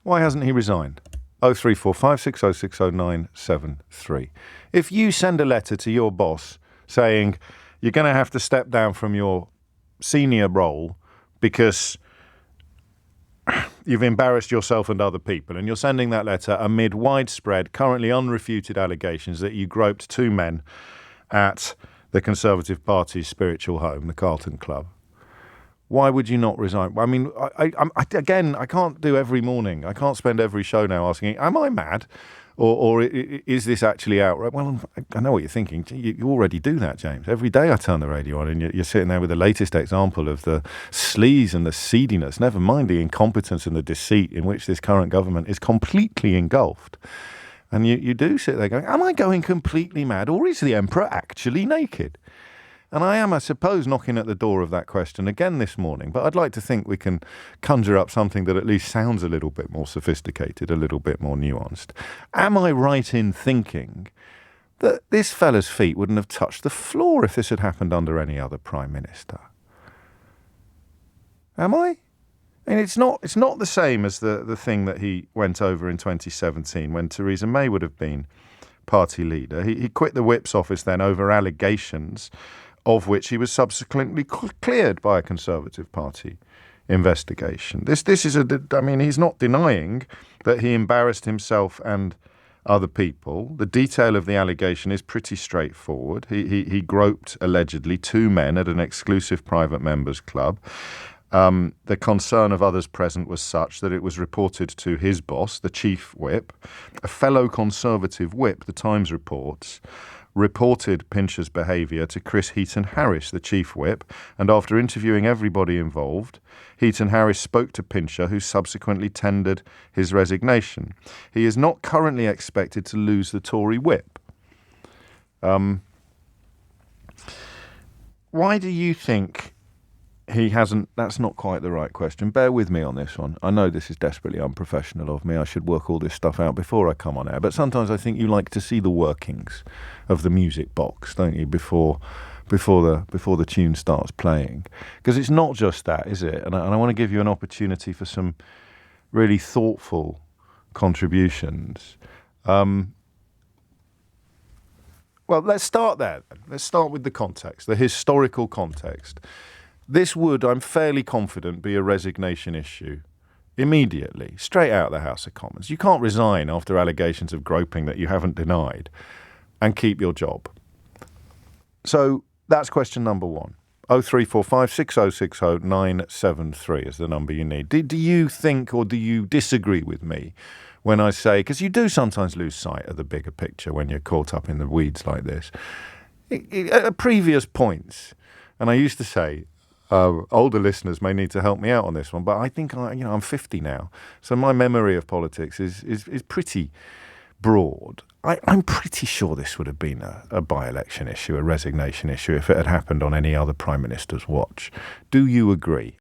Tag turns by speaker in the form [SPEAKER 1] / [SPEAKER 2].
[SPEAKER 1] Why hasn't he resigned? 0345 6060973. If you send a letter to your boss saying you're going to have to step down from your senior role because you've embarrassed yourself and other people, and you're sending that letter amid widespread, currently unrefuted allegations that you groped two men at the Conservative Party's spiritual home, the Carlton Club, why would you not resign? I mean, I can't do every morning. I can't spend every show now asking, am I mad? Or is this actually outright? Well, I know what you're thinking. You already do that, James. Every day I turn the radio on and you're sitting there with the latest example of the sleaze and the seediness, never mind the incompetence and the deceit in which this current government is completely engulfed. And you do sit there going, am I going completely mad? Or is the emperor actually naked? And I am, I suppose, knocking at the door of that question again this morning. But I'd like to think we can conjure up something that at least sounds a little bit more sophisticated, a little bit more nuanced. Am I right in thinking that this fella's feet wouldn't have touched the floor if this had happened under any other Prime Minister? Am I? And it's not the same as the thing that he went over in 2017 when Theresa May would have been party leader. He quit the Whip's office then over allegations of which he was subsequently cleared by a Conservative Party investigation. This is he's not denying that he embarrassed himself and other people. The detail of the allegation is pretty straightforward. He groped, allegedly, two men at an exclusive private members club. The concern of others present was such that it was reported to his boss, the chief whip. A fellow Conservative whip, the Times reports, reported Pincher's behaviour to Chris Heaton-Harris, the chief whip, and after interviewing everybody involved, Heaton-Harris spoke to Pincher, who subsequently tendered his resignation. He is not currently expected to lose the Tory whip. Why do you think he hasn't? That's not quite the right question. Bear with me on this one. I know this is desperately unprofessional of me. I should work all this stuff out before I come on air. But sometimes I think you like to see the workings of the music box, don't you, before the tune starts playing? Because it's not just that, is it? And I want to give you an opportunity for some really thoughtful contributions. Well, let's start there. Let's start with the context, the historical context. This would, I'm fairly confident, be a resignation issue immediately, straight out of the House of Commons. You can't resign after allegations of groping that you haven't denied and keep your job. So that's question number one. 0345 6060 973 is the number you need. Do you think or do you disagree with me when I say, because you do sometimes lose sight of the bigger picture when you're caught up in the weeds like this. At previous points, and I used to say, older listeners may need to help me out on this one, but I think I'm 50 now, so my memory of politics is pretty broad. I'm pretty sure this would have been a by-election issue, a resignation issue, if it had happened on any other Prime Minister's watch. Do you agree?